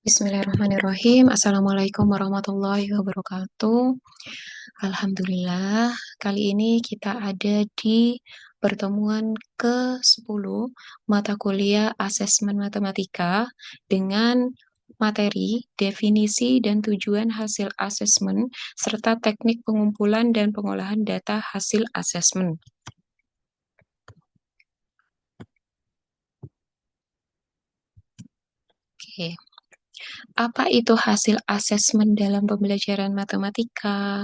Bismillahirrahmanirrahim. Assalamualaikum warahmatullahi wabarakatuh. Alhamdulillah, kali ini kita ada di pertemuan ke-10 mata kuliah Asesmen Matematika dengan materi, definisi dan tujuan hasil asesmen, serta teknik pengumpulan dan pengolahan data hasil asesmen. Oke. Apa itu hasil asesmen dalam pembelajaran matematika?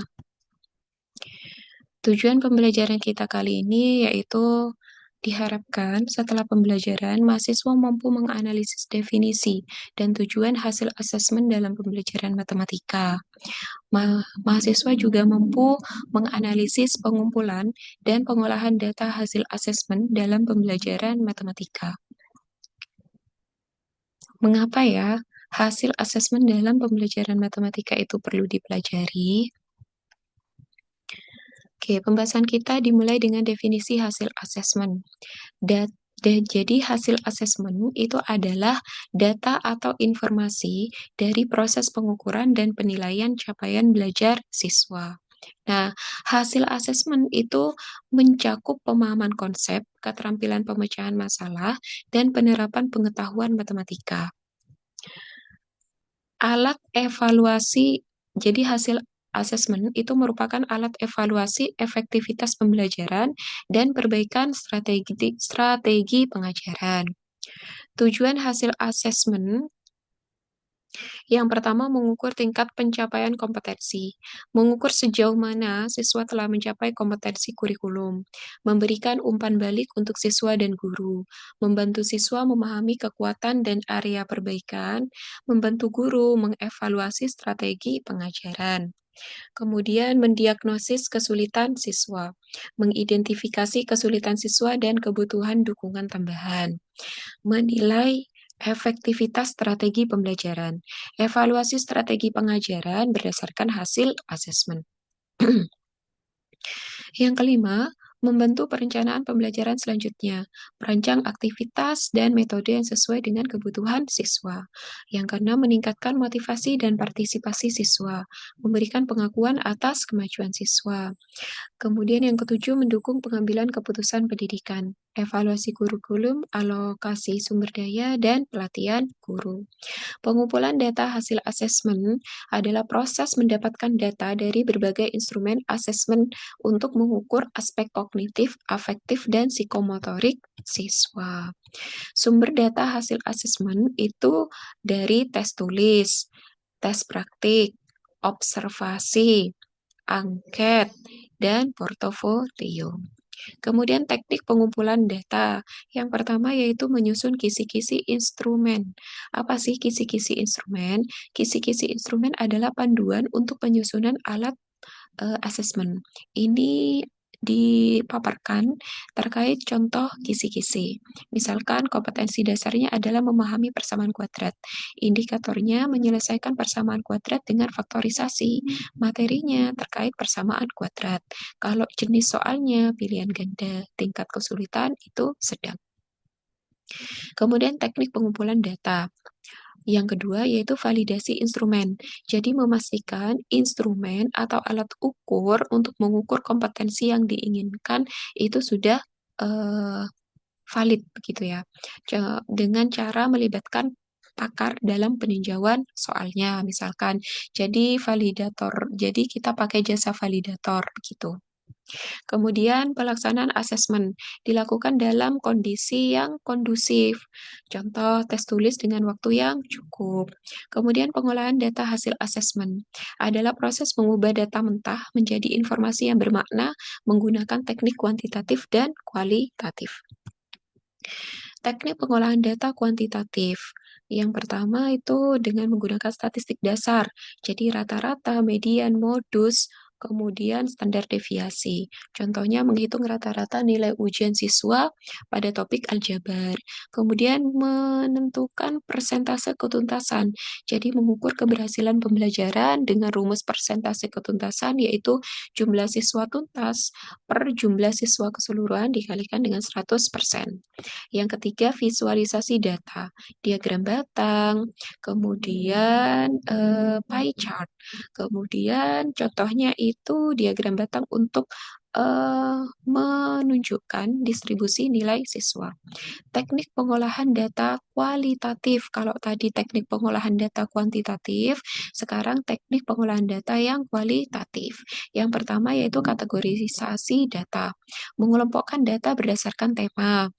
Tujuan pembelajaran kita kali ini yaitu diharapkan setelah pembelajaran, mahasiswa mampu menganalisis definisi dan tujuan hasil asesmen dalam pembelajaran matematika. Mahasiswa juga mampu menganalisis pengumpulan dan pengolahan data hasil asesmen dalam pembelajaran matematika. Mengapa ya hasil asesmen dalam pembelajaran matematika itu perlu dipelajari? Oke, pembahasan kita dimulai dengan definisi hasil asesmen. Jadi hasil asesmen itu adalah data atau informasi dari proses pengukuran dan penilaian capaian belajar siswa. Nah, hasil asesmen itu mencakup pemahaman konsep, keterampilan pemecahan masalah, dan penerapan pengetahuan matematika. Alat evaluasi, jadi hasil asesmen itu merupakan alat evaluasi efektivitas pembelajaran dan perbaikan strategi pengajaran. Tujuan hasil asesmen yang pertama, mengukur tingkat pencapaian kompetensi. Mengukur sejauh mana siswa telah mencapai kompetensi kurikulum. Memberikan umpan balik untuk siswa dan guru. Membantu siswa memahami kekuatan dan area perbaikan. Membantu guru mengevaluasi strategi pengajaran. Kemudian mendiagnosis kesulitan siswa. Mengidentifikasi kesulitan siswa dan kebutuhan dukungan tambahan. Menilai efektivitas strategi pembelajaran. Evaluasi strategi pengajaran berdasarkan hasil asesmen. Yang kelima, membantu perencanaan pembelajaran selanjutnya, merancang aktivitas dan metode yang sesuai dengan kebutuhan siswa. Yang keenam, meningkatkan motivasi dan partisipasi siswa, memberikan pengakuan atas kemajuan siswa. Kemudian yang ketujuh, mendukung pengambilan keputusan pendidikan, evaluasi kurikulum, alokasi sumber daya, dan pelatihan guru. Pengumpulan data hasil asesmen adalah proses mendapatkan data dari berbagai instrumen asesmen untuk mengukur aspek kognitif, afektif, dan psikomotorik siswa. Sumber data hasil asesmen itu dari tes tulis, tes praktik, observasi, angket, dan portofolio. Kemudian teknik pengumpulan data. Yang pertama yaitu menyusun kisi-kisi instrumen. Apa sih kisi-kisi instrumen? Kisi-kisi instrumen adalah panduan untuk penyusunan alat asesmen. Ini dipaparkan terkait contoh kisi-kisi. Misalkan kompetensi dasarnya adalah memahami persamaan kuadrat. Indikatornya menyelesaikan persamaan kuadrat dengan faktorisasi. Materinya terkait persamaan kuadrat. Kalau jenis soalnya pilihan ganda, tingkat kesulitan itu sedang. Kemudian teknik pengumpulan data. Yang kedua yaitu validasi instrumen. Jadi memastikan instrumen atau alat ukur untuk mengukur kompetensi yang diinginkan itu sudah valid begitu ya. Dengan cara melibatkan pakar dalam peninjauan soalnya misalkan. Jadi kita pakai jasa validator begitu. Kemudian pelaksanaan asesmen dilakukan dalam kondisi yang kondusif. Contoh tes tulis dengan waktu yang cukup. Kemudian pengolahan data hasil asesmen adalah proses mengubah data mentah menjadi informasi yang bermakna menggunakan teknik kuantitatif dan kualitatif. Teknik pengolahan data kuantitatif. Yang pertama itu dengan menggunakan statistik dasar. Jadi rata-rata, median, modus, kemudian standar deviasi. Contohnya menghitung rata-rata nilai ujian siswa pada topik aljabar. Kemudian menentukan persentase ketuntasan. Jadi mengukur keberhasilan pembelajaran dengan rumus persentase ketuntasan yaitu jumlah siswa tuntas per jumlah siswa keseluruhan dikalikan dengan 100%. Yang ketiga, visualisasi data, diagram batang, kemudian pie chart. Kemudian contohnya itu diagram batang untuk menunjukkan distribusi nilai siswa. Teknik pengolahan data kualitatif. Kalau tadi teknik pengolahan data kuantitatif, sekarang teknik pengolahan data yang kualitatif. Yang pertama yaitu kategorisasi data. Mengelompokkan data berdasarkan tema.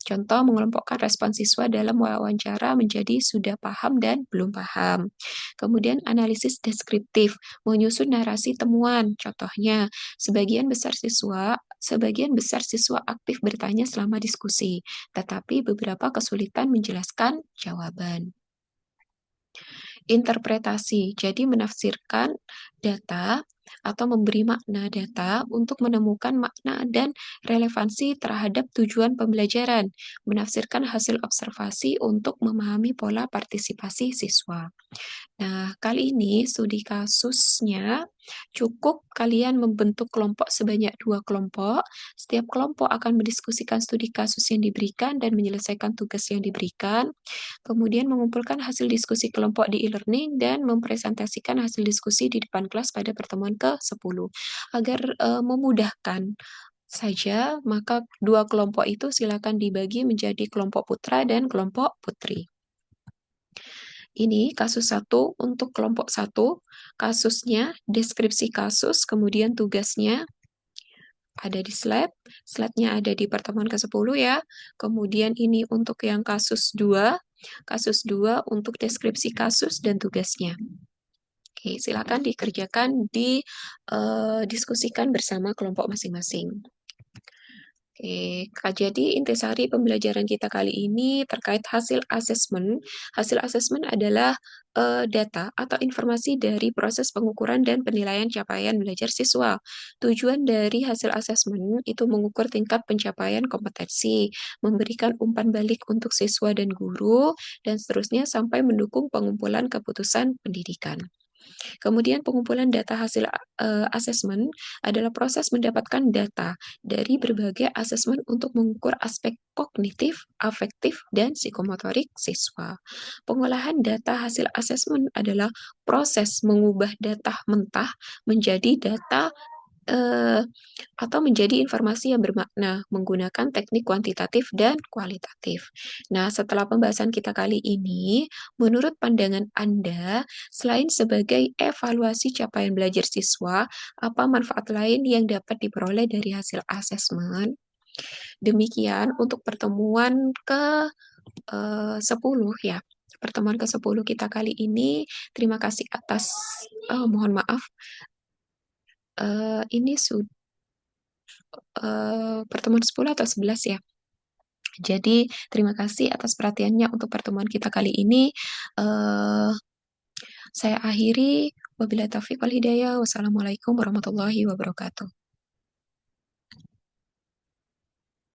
Contoh, mengelompokkan respon siswa dalam wawancara menjadi sudah paham dan belum paham. Kemudian analisis deskriptif, menyusun narasi temuan. Contohnya, sebagian besar siswa aktif bertanya selama diskusi, tetapi beberapa kesulitan menjelaskan jawaban. Interpretasi, jadi menafsirkan data atau memberi makna data untuk menemukan makna dan relevansi terhadap tujuan pembelajaran, menafsirkan hasil observasi untuk memahami pola partisipasi siswa. Nah, kali ini studi kasusnya cukup kalian membentuk kelompok sebanyak 2 kelompok. Setiap kelompok akan mendiskusikan studi kasus yang diberikan dan menyelesaikan tugas yang diberikan. Kemudian mengumpulkan hasil diskusi kelompok di e-learning dan mempresentasikan hasil diskusi di depan kelas pada pertemuan ke-10. Agar memudahkan saja, maka 2 kelompok itu silakan dibagi menjadi kelompok putra dan kelompok putri. Ini kasus 1 untuk kelompok 1, kasusnya, deskripsi kasus, kemudian tugasnya ada di slide-nya ada di pertemuan ke-10 ya. Kemudian ini untuk yang kasus 2 untuk deskripsi kasus dan tugasnya. Oke, silakan dikerjakan, diskusikan bersama kelompok masing-masing. Oke, jadi intisari pembelajaran kita kali ini terkait hasil asesmen. Hasil asesmen adalah data atau informasi dari proses pengukuran dan penilaian capaian belajar siswa. Tujuan dari hasil asesmen itu mengukur tingkat pencapaian kompetensi, memberikan umpan balik untuk siswa dan guru, dan seterusnya sampai mendukung pengumpulan keputusan pendidikan. Kemudian pengumpulan data hasil asesmen adalah proses mendapatkan data dari berbagai asesmen untuk mengukur aspek kognitif, afektif, dan psikomotorik siswa. Pengolahan data hasil asesmen adalah proses mengubah data mentah menjadi data atau menjadi informasi yang bermakna menggunakan teknik kuantitatif dan kualitatif. Nah, setelah pembahasan kita kali ini, menurut pandangan Anda, selain sebagai evaluasi capaian belajar siswa, apa manfaat lain yang dapat diperoleh dari hasil asesmen? Demikian untuk pertemuan ke-10 ya. Pertemuan ke-10 kita kali ini. Terima kasih atas, mohon maaf, ini sudah pertemuan 10 atau 11 ya. Jadi, terima kasih atas perhatiannya untuk pertemuan kita kali ini. Saya akhiri. Wabillahi taufiq wal hidayah. Wassalamualaikum warahmatullahi wabarakatuh.